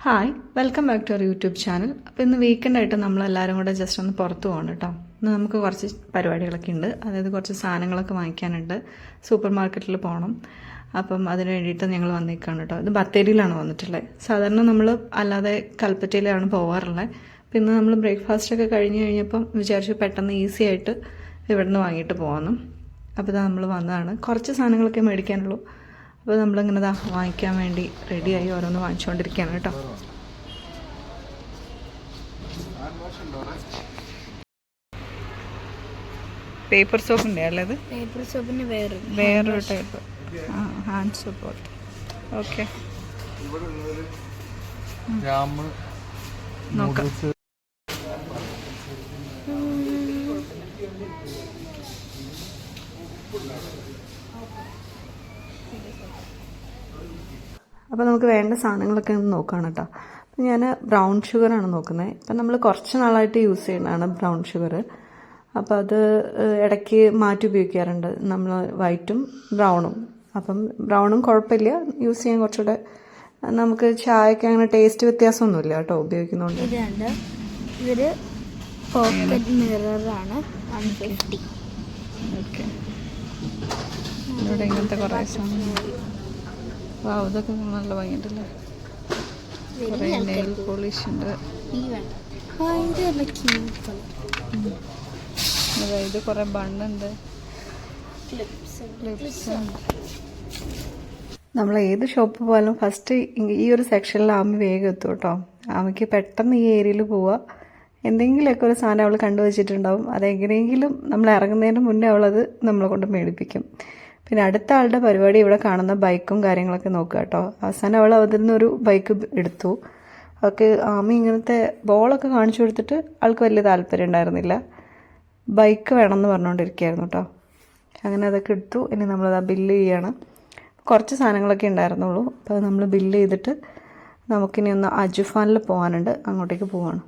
Hi, welcome back to our YouTube channel. അപ്പോൾ ഇന്ന് വീക്കെൻഡായിട്ട് നമ്മളെല്ലാവരും കൂടെ ജസ്റ്റ് ഒന്ന് പുറത്ത് പോകണം കേട്ടോ. ഇന്ന് നമുക്ക് കുറച്ച് പരിപാടികളൊക്കെ ഉണ്ട്. അതായത് കുറച്ച് സാധനങ്ങളൊക്കെ വാങ്ങിക്കാനുണ്ട്. സൂപ്പർ മാർക്കറ്റിൽ പോകണം. അപ്പം അതിന് വേണ്ടിയിട്ട് ഞങ്ങൾ വന്നേക്കാണ് കേട്ടോ. ഇത് ബത്തേരിയിലാണ് വന്നിട്ടുള്ളത്. സാധാരണ നമ്മൾ അല്ലാതെ കൽപ്പറ്റയിലാണ് പോകാറുള്ളത്. അപ്പം ഇന്ന് നമ്മൾ ബ്രേക്ക്ഫാസ്റ്റൊക്കെ കഴിഞ്ഞ് കഴിഞ്ഞപ്പം വിചാരിച്ചു പെട്ടെന്ന് ഈസി ആയിട്ട് ഇവിടെ നിന്ന് വാങ്ങിയിട്ട് പോകാമെന്നും. അപ്പോൾ ഇതാ നമ്മൾ വന്നതാണ്. കുറച്ച് സാധനങ്ങളൊക്കെ മേടിക്കാനുള്ളൂ. അപ്പോൾ നമ്മളിങ്ങനെ വാങ്ങിക്കാൻ വേണ്ടി റെഡിയായി ഓരോന്ന് വാങ്ങിച്ചുകൊണ്ടിരിക്കുകയാണ് കേട്ടോ. പേപ്പർ സോപ്പിൻ്റെ അല്ലേ ഇത്? പേപ്പർ സോപ്പിന് വേറൊരു ടൈപ്പ് ഹാൻഡ് സോപ്പ് പോലത്തെ. ഓക്കെ, നോക്കാം. അപ്പോൾ നമുക്ക് വേണ്ട സാധനങ്ങളൊക്കെ ഒന്ന് നോക്കുകയാണ് കേട്ടോ. അപ്പം ഞാൻ ബ്രൗൺ ഷുഗറാണ് നോക്കുന്നത്. ഇപ്പം നമ്മൾ കുറച്ച് നാളായിട്ട് യൂസ് ചെയ്യുന്നതാണ് ബ്രൗൺ ഷുഗർ. അപ്പോൾ അത് ഇടയ്ക്ക് മാറ്റി ഉപയോഗിക്കാറുണ്ട് നമ്മൾ, വൈറ്റും ബ്രൗണും. അപ്പം ബ്രൗണും കുഴപ്പമില്ല, യൂസ് ചെയ്യാൻ കുറച്ചുകൂടെ നമുക്ക് ചായക്ക് അങ്ങനെ ടേസ്റ്റ് വ്യത്യാസമൊന്നുമില്ല കേട്ടോ ഉപയോഗിക്കുന്നതുകൊണ്ട്. ഇതൊരു പോക്കറ്റ് മിററാണ് 150. ഓക്കെ, ഇവിടെ ഇങ്ങനത്തെ കുറേ സാധനങ്ങൾ. ഇതൊക്കെ നല്ല ഭംഗിയുണ്ടല്ലേ. കുറേ നെയിൽ പോളിഷ് ഉണ്ട്. ഇത് കുറേ ബണ്ണുണ്ട്. നമ്മൾ ഏത് ഷോപ്പ് പോയാലും ഫസ്റ്റ് ഈ ഒരു സെക്ഷനിൽ ആമി വേഗം എത്തും കേട്ടോ. ആമിക്ക് പെട്ടെന്ന് ഈ ഏരിയയിൽ പോവുക, എന്തെങ്കിലുമൊക്കെ ഒരു സാധനം അവൾ കണ്ടുവച്ചിട്ടുണ്ടാവും. അതെങ്ങനെയെങ്കിലും നമ്മൾ ഇറങ്ങുന്നതിന് മുന്നേ അവളത് നമ്മളെ കൊണ്ട് മേടിപ്പിക്കും. പിന്നെ അടുത്ത ആളുടെ പരിപാടി ഇവിടെ കാണുന്ന ബൈക്കും കാര്യങ്ങളൊക്കെ നോക്കുക കേട്ടോ. അവസാനം അവൾ അതിൽ നിന്നൊരു ബൈക്ക് എടുത്തു. അവൾക്ക് ആമി ഇങ്ങനത്തെ ബോളൊക്കെ കാണിച്ചു കൊടുത്തിട്ട് ആൾക്ക് വലിയ താല്പര്യം ഉണ്ടായിരുന്നില്ല. ബൈക്ക് വേണമെന്ന് പറഞ്ഞുകൊണ്ടിരിക്കുകയായിരുന്നു കേട്ടോ. അങ്ങനെ അതൊക്കെ എടുത്തു. ഇനി നമ്മളത് ബില്ല് ചെയ്യാണ്. കുറച്ച് സാധനങ്ങളൊക്കെ ഉണ്ടായിരുന്നുള്ളൂ. അപ്പോൾ അത് നമ്മൾ ബില്ല് ചെയ്തിട്ട് നമുക്കിനി ഒന്ന് അജുഫാനിൽ പോകാനുണ്ട്, അങ്ങോട്ടേക്ക് പോവാണ്.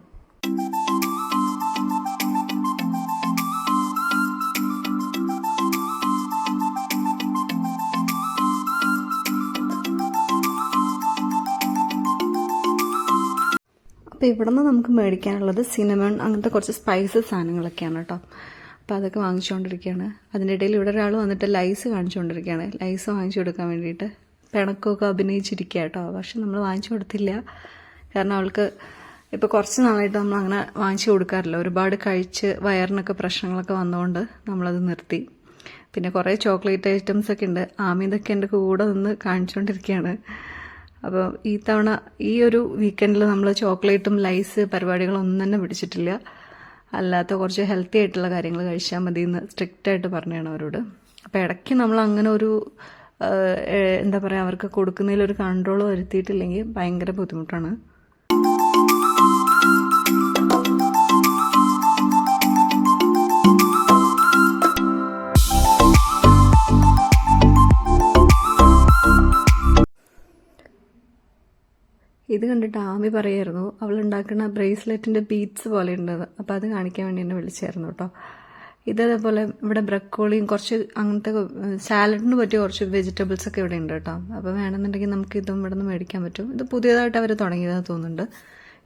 അപ്പോൾ ഇവിടെ നിന്ന് നമുക്ക് മേടിക്കാനുള്ളത് സിനമൺ, അങ്ങനത്തെ കുറച്ച് സ്പൈസസ് സാധനങ്ങളൊക്കെയാണ് കേട്ടോ. അപ്പോൾ അതൊക്കെ വാങ്ങിച്ചുകൊണ്ടിരിക്കുകയാണ്. അതിൻ്റെ ഇടയിൽ ഇവിടെ ഒരാൾ വന്നിട്ട് ലൈസ് കാണിച്ചുകൊണ്ടിരിക്കുകയാണ്. ലൈസ് വാങ്ങിച്ചു കൊടുക്കാൻ വേണ്ടിയിട്ട് പിണക്കമൊക്കെ അഭിനയിച്ചിരിക്കുക കേട്ടോ. പക്ഷെ നമ്മൾ വാങ്ങിച്ചു കൊടുത്തില്ല. കാരണം അവൾക്ക് ഇപ്പോൾ കുറച്ച് നാളായിട്ട് നമ്മൾ അങ്ങനെ വാങ്ങിച്ചു കൊടുക്കാറില്ല. ഒരുപാട് കഴിച്ച് വയറിനൊക്കെ പ്രശ്നങ്ങളൊക്കെ വന്നതുകൊണ്ട് നമ്മളത് നിർത്തി. പിന്നെ കുറേ ചോക്ലേറ്റ് ഐറ്റംസൊക്കെ ഉണ്ട്. ആമി ഇതൊക്കെ എൻ്റെ കൂടെ നിന്ന് കാണിച്ചുകൊണ്ടിരിക്കുകയാണ്. അപ്പോൾ ഈ തവണ ഈ ഒരു വീക്കെൻഡിൽ നമ്മൾ ചോക്ലേറ്റും ലൈസ് പരിപാടികളൊന്നും തന്നെ പിടിച്ചിട്ടില്ല. അല്ലാത്ത കുറച്ച് ഹെൽത്തി ആയിട്ടുള്ള കാര്യങ്ങൾ കഴിച്ചാൽ മതി എന്ന് സ്ട്രിക്റ്റായിട്ട് പറഞ്ഞാണ് അവരോട്. അപ്പോൾ ഇടയ്ക്ക് നമ്മൾ അങ്ങനെ ഒരു എന്താ പറയുക, അവർക്ക് കൊടുക്കുന്നതിലൊരു കൺട്രോൾ വരുത്തിയിട്ടില്ലെങ്കിൽ ഭയങ്കര ബുദ്ധിമുട്ടാണ്. ഇത് കണ്ടിട്ട് ആമി പറയായിരുന്നു അവളുണ്ടാക്കുന്ന ബ്രേസ്ലെറ്റിൻ്റെ ബീഡ്സ് പോലെ ഉണ്ടെന്ന്. അപ്പോൾ അത് കാണിക്കാൻ വേണ്ടി എന്നെ വിളിച്ചായിരുന്നു കേട്ടോ. ഇതേപോലെ ഇവിടെ ബ്രക്കോളിയും കുറച്ച് അങ്ങനത്തെ സാലഡിന് പറ്റിയ കുറച്ച് വെജിറ്റബിൾസ് ഒക്കെ ഇവിടെ ഉണ്ട് കേട്ടോ. അപ്പോൾ വേണമെന്നുണ്ടെങ്കിൽ നമുക്ക് ഇതും ഇവിടെ നിന്ന് മേടിക്കാൻ പറ്റും. ഇത് പുതിയതായിട്ട് അവർ തുടങ്ങിയതെന്ന് തോന്നുന്നുണ്ട്.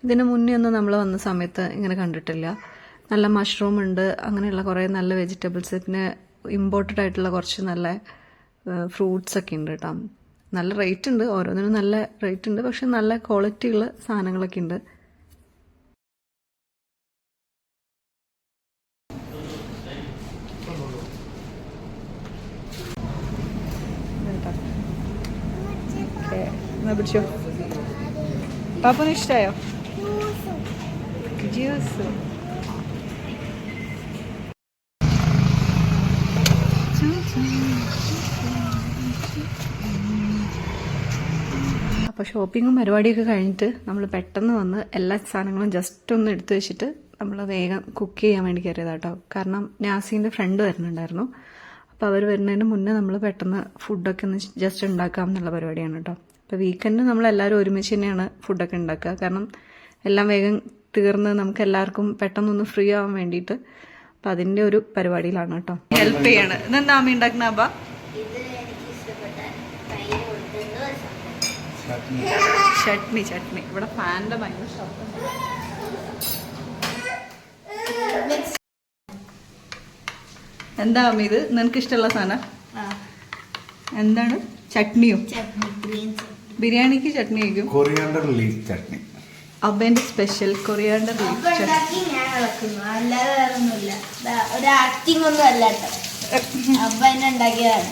ഇതിന് മുന്നേ ഒന്നും നമ്മൾ വന്ന സമയത്ത് ഇങ്ങനെ കണ്ടിട്ടില്ല. നല്ല മഷ്റൂം ഉണ്ട്, അങ്ങനെയുള്ള കുറേ നല്ല വെജിറ്റബിൾസ്. പിന്നെ ഇമ്പോർട്ടഡ് ആയിട്ടുള്ള കുറച്ച് നല്ല ഫ്രൂട്ട്സ് ഒക്കെ ഉണ്ട് കേട്ടോ. നല്ല റേറ്റ് ഉണ്ട്, ഓരോന്നിനും നല്ല റേറ്റ് ഉണ്ട്. പക്ഷെ നല്ല ക്വാളിറ്റി ഉള്ള സാധനങ്ങളൊക്കെ ഉണ്ട്. പിടിച്ചോ, പാപ്പന് ഇഷ്ടമായോ ജ്യൂസ്? അപ്പോൾ ഷോപ്പിങ്ങും പരിപാടിയൊക്കെ കഴിഞ്ഞിട്ട് നമ്മൾ പെട്ടെന്ന് വന്ന് എല്ലാ സാധനങ്ങളും ജസ്റ്റ് ഒന്ന് എടുത്തു വെച്ചിട്ട് നമ്മൾ വേഗം കുക്ക് ചെയ്യാൻ വേണ്ടി കയറിയതാട്ടോ. കാരണം നാസീൻ്റെ ഫ്രണ്ട് വരുന്നുണ്ടായിരുന്നു. അപ്പോൾ അവർ വരുന്നതിന് മുന്നേ നമ്മൾ പെട്ടെന്ന് ഫുഡൊക്കെ ഒന്ന് ജസ്റ്റ് ഉണ്ടാക്കാം എന്നുള്ള പരിപാടിയാണ് കേട്ടോ. അപ്പോൾ വീക്കെൻഡ് നമ്മളെല്ലാവരും ഒരുമിച്ച് തന്നെയാണ് ഫുഡൊക്കെ ഉണ്ടാക്കുക. കാരണം എല്ലാം വേഗം തീർന്ന് നമുക്ക് എല്ലാവർക്കും പെട്ടെന്നൊന്ന് ഫ്രീ ആവാൻ വേണ്ടിയിട്ട്. അപ്പം അതിൻ്റെ ഒരു പരിപാടിയിലാണ് കേട്ടോ. ഹെൽപ്പ് ചെയ്യാണ്. ഇതെന്താ അമ്മ ഉണ്ടാക്കുന്ന? അബ്ബ ചട്നി ചട്നി ഇവിടെ ഫാനിന്റെ ഭയങ്കര ശബ്ദം. എന്താ അമ്മ ഇത് നിനക്ക് ഇഷ്ടമുള്ള സാധനം എന്താണ്? ചട്നിയോ? ബിരിയാണിക്ക് ചട്നി കഴിക്കും. Coriander leaf chutney. അബ്ബേന്റെ സ്പെഷ്യൽ കൊറിയാണ്ടർ ലീഫ് ചട്നി. അല്ലാതെ വേറെ ഒന്നുമില്ല. ഒരു ആക്ടിങ് ഒന്നും അല്ല കേട്ടോ. അബ്ബ എന്നെ ഉണ്ടാക്കിയതാണ്.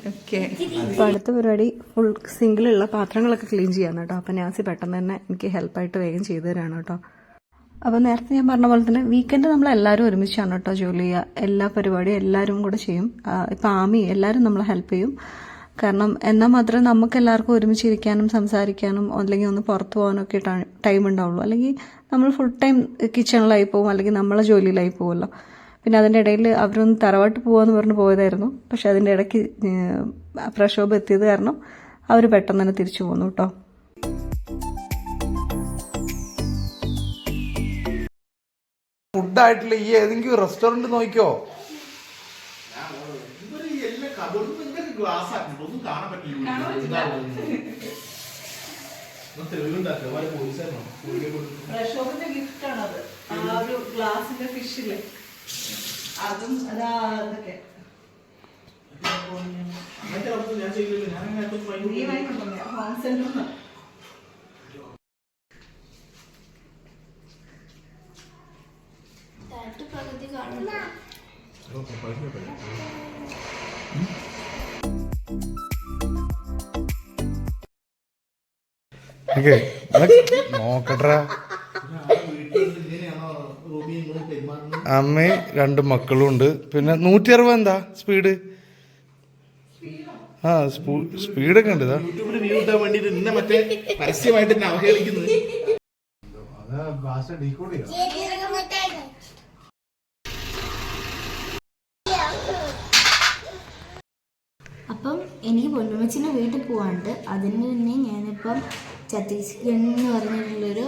ഓക്കെ. അപ്പോൾ അടുത്ത പരിപാടി ഫുൾ സിങ്കിലുള്ള പാത്രങ്ങളൊക്കെ ക്ലീൻ ചെയ്യാന്ന് കേട്ടോ. അപ്പം നാസി പെട്ടെന്ന് തന്നെ എനിക്ക് ഹെൽപ്പായിട്ട് വേഗം ചെയ്തു തരാണ് കേട്ടോ. അപ്പോൾ നേരത്തെ ഞാൻ പറഞ്ഞ പോലെ തന്നെ വീക്കെൻഡ് നമ്മളെല്ലാവരും ഒരുമിച്ചാണ് കേട്ടോ ജോലി ചെയ്യുക. എല്ലാ പരിപാടിയും എല്ലാവരും കൂടെ ചെയ്യും. ഇപ്പം ആമി എല്ലാവരും നമ്മളെ ഹെൽപ്പ് ചെയ്യും. കാരണം എന്നാൽ മാത്രമേ നമുക്ക് എല്ലാവർക്കും ഒരുമിച്ചിരിക്കാനും സംസാരിക്കാനും അല്ലെങ്കിൽ ഒന്ന് പുറത്ത് പോകാനൊക്കെ ടൈം ഉണ്ടാവുള്ളൂ. അല്ലെങ്കിൽ നമ്മൾ ഫുൾ ടൈം കിച്ചണിലായി പോകും, അല്ലെങ്കിൽ നമ്മളെ ജോലിയിലായി പോകുമല്ലോ. പിന്നെ അതിൻ്റെ ഇടയിൽ അവരൊന്ന് തറവാട്ട് പോകാമെന്ന് പറഞ്ഞ് പോയതായിരുന്നു. പക്ഷെ അതിൻ്റെ ഇടയ്ക്ക് പ്രക്ഷോഭം എത്തിയത് കാരണം അവർ പെട്ടെന്ന് തന്നെ തിരിച്ചു പോന്നു കേട്ടോ. ഫുഡായിട്ടില്ല. ഈ ഏതെങ്കിലും റെസ്റ്റോറന്റ് നോക്കിയോ? പ്രക്ഷോഭത്തിന്റെ ഗിഫ്റ്റാണത്. ആ ഒരു ഗ്ലാസിന്റെ ഫിഷില് അതും അതൊക്കെ ഹോം സെന്ററിൽ പകുതി കാണും. നോക്കട്ടെ. അമ്മയും 2 മക്കളും ഉണ്ട്. പിന്നെ 160 എന്താ സ്പീഡ്? ആ സ്പീഡൊക്കെ ഉണ്ട്. പരസ്യമായിട്ട് അവഹേളിക്കുന്നത്. അപ്പം എനിക്ക് പൊന്നുമ്മച്ചിൻ്റെ വീട്ടിൽ പോവാണ്ട് അതിന് മുന്നേ ഞാനിപ്പം ഛത്തീസ്ഗഡ് എന്ന് പറഞ്ഞിട്ടുള്ളൊരു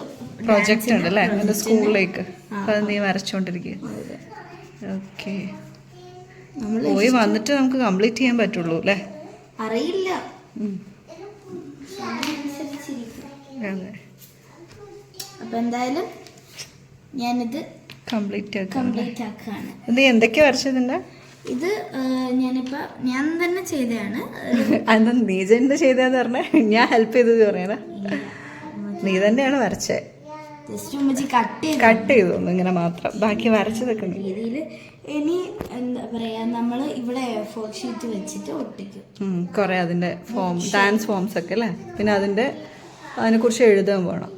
പ്രോജക്റ്റ് ഉണ്ട് അല്ലേ എൻ്റെ സ്കൂളിലേക്ക്. അപ്പം അത് നീ വരച്ചോണ്ടിരിക്കുക. ഓക്കെ. പോയി വന്നിട്ട് നമുക്ക് കംപ്ലീറ്റ് ചെയ്യാൻ പറ്റുള്ളൂ അല്ലേ? അറിയില്ല. അതെ. അപ്പം എന്തായാലും ഞാനിത് കംപ്ലീറ്റ് ആക്കുകയാണ്. നീ എന്തൊക്കെയാ വരച്ചതിൻ്റെ? ഇത് ഞാൻ തന്നെ ചെയ്തതാണ്. എന്താ നീ തന്നെ ചെയ്തതെന്ന് പറഞ്ഞേ? ഞാൻ ഹെൽപ്പ് ചെയ്തത് പറയണ? നീ തന്നെയാണ് വരച്ചേ. ജസ്റ്റ് ഉമ്മച്ചി കട്ട് ചെയ്തു ഇങ്ങനെ മാത്രം. ബാക്കി വരച്ചതൊക്കെ രീതിയിൽ ഇനി എന്താ പറയാ, നമ്മൾ ഇവിടെ A4 ഷീറ്റ് വെച്ചിട്ട് ഒട്ടിക്കും. കുറെ അതിന്റെ ഡാൻസ് ഫോംസ് ഒക്കെ അല്ലേ. പിന്നെ അതിനെക്കുറിച്ച് എഴുതാൻ പോകണം.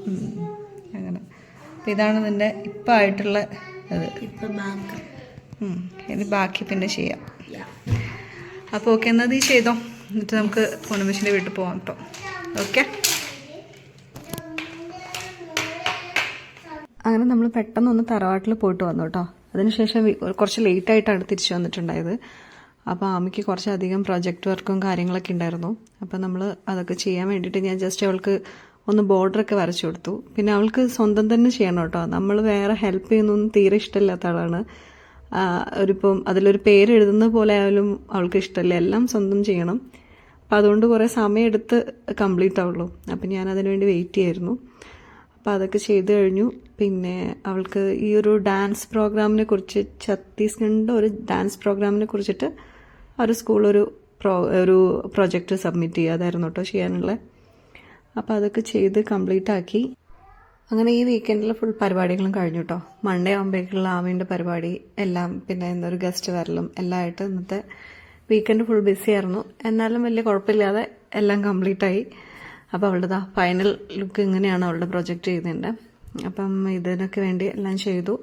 അങ്ങനെ. ഇതാണ് നിന്റെ ഇപ്പം ആയിട്ടുള്ള ഇത്. ഇനി ബാക്കി പിന്നെ ചെയ്യാം. അപ്പോൾ ഓക്കെ, എന്നാൽ നീ ചെയ്തോ. എന്നിട്ട് നമുക്ക് പൊന്നുമ്മച്ചിൻ്റെ വീട്ടിൽ പോകാം കേട്ടോ. ഓക്കെ. അങ്ങനെ നമ്മൾ പെട്ടെന്നൊന്ന് തറവാട്ടിൽ പോയിട്ട് വന്നു കേട്ടോ. അതിനുശേഷം കുറച്ച് ലേറ്റായിട്ടാണ് തിരിച്ചു വന്നിട്ടുണ്ടായത്. അപ്പോൾ ആമിക്ക് കുറച്ചധികം പ്രൊജക്റ്റ് വർക്കും കാര്യങ്ങളൊക്കെ ഉണ്ടായിരുന്നു. അപ്പോൾ നമ്മൾ അതൊക്കെ ചെയ്യാൻ വേണ്ടിയിട്ട് ഞാൻ ജസ്റ്റ് അവൾക്ക് ഒന്ന് ബോർഡറൊക്കെ വരച്ചു കൊടുത്തു. പിന്നെ അവൾക്ക് സ്വന്തം തന്നെ ചെയ്യണം കേട്ടോ. നമ്മൾ വേറെ ഹെൽപ്പ് ചെയ്യുന്നൊന്നും തീരെ ഇഷ്ടമില്ലാത്ത ആളാണ്. ഒരിപ്പം അതിലൊരു പേര് എഴുതുന്ന പോലെ ആയാലും അവൾക്ക് ഇഷ്ടമല്ല. എല്ലാം സ്വന്തം ചെയ്യണം. അപ്പം അതുകൊണ്ട് കുറേ സമയമെടുത്ത് കംപ്ലീറ്റ് ആവുള്ളൂ. അപ്പം ഞാൻ അതിനുവേണ്ടി വെയിറ്റ് ചെയ്യായിരുന്നു. അപ്പം അതൊക്കെ ചെയ്ത് കഴിഞ്ഞു. പിന്നെ അവൾക്ക് ഈ ഒരു ഡാൻസ് പ്രോഗ്രാമിനെ കുറിച്ച്, ഛത്തീസ്ഗഡിൻ്റെ ഒരു ഡാൻസ് പ്രോഗ്രാമിനെ കുറിച്ചിട്ട് ഒരു സ്കൂൾ ഒരു പ്രൊജക്റ്റ് സബ്മിറ്റ് ചെയ്യുക. അതായിരുന്നു കേട്ടോ ചെയ്യാനുള്ളത്. അപ്പോൾ അതൊക്കെ ചെയ്ത് കംപ്ലീറ്റ് ആക്കി. അങ്ങനെ ഈ വീക്കെൻഡിൽ ഫുൾ പരിപാടികളും കഴിഞ്ഞു കേട്ടോ. മൺഡേ ആകുമ്പോഴേക്കുള്ള ആമീൻ്റെ പരിപാടി എല്ലാം, പിന്നെ എന്തൊരു ഗസ്റ്റ് വരലും എല്ലാം ആയിട്ട് ഇന്നത്തെ വീക്കെൻഡ് ഫുൾ ബിസി ആയിരുന്നു. എന്നാലും വലിയ കുഴപ്പമില്ലാതെ എല്ലാം കംപ്ലീറ്റ് ആയി. അപ്പോൾ അവളുടെ ഫൈനൽ ലുക്ക് ഇങ്ങനെയാണ് അവളുടെ പ്രൊജക്റ്റ് ചെയ്തതിൻ്റെ. അപ്പം ഇതിനൊക്കെ വേണ്ടി എല്ലാം ചെയ്തു.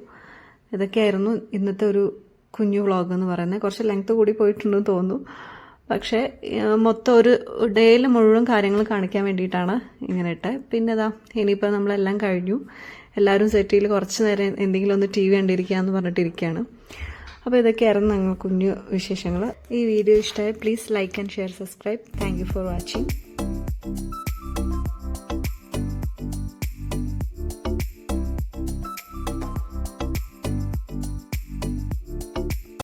ഇതൊക്കെയായിരുന്നു ഇന്നത്തെ ഒരു കുഞ്ഞു വ്ളോഗ് എന്ന് പറയുന്നത്. കുറച്ച് ലെങ്ത് കൂടി പോയിട്ടുണ്ടെന്ന് തോന്നുന്നു. പക്ഷേ മൊത്തം ഒരു ഡേയിൽ മുഴുവൻ കാര്യങ്ങൾ കാണിക്കാൻ വേണ്ടിയിട്ടാണ് ഇങ്ങനെ ഇട്ടത്. പിന്നെ ഇനിയിപ്പോൾ നമ്മളെല്ലാം കഴിഞ്ഞു. എല്ലാവരും സെറ്റിൽ കുറച്ച് നേരം എന്തെങ്കിലും ഒന്ന് TV കണ്ടിരിക്കുക എന്ന് പറഞ്ഞിട്ടിരിക്കുകയാണ്. അപ്പോൾ ഇതൊക്കെയായിരുന്നു ഞങ്ങൾ കുഞ്ഞു വിശേഷങ്ങൾ. ഈ വീഡിയോ ഇഷ്ടമായി please like and share, subscribe. Thank you for watching.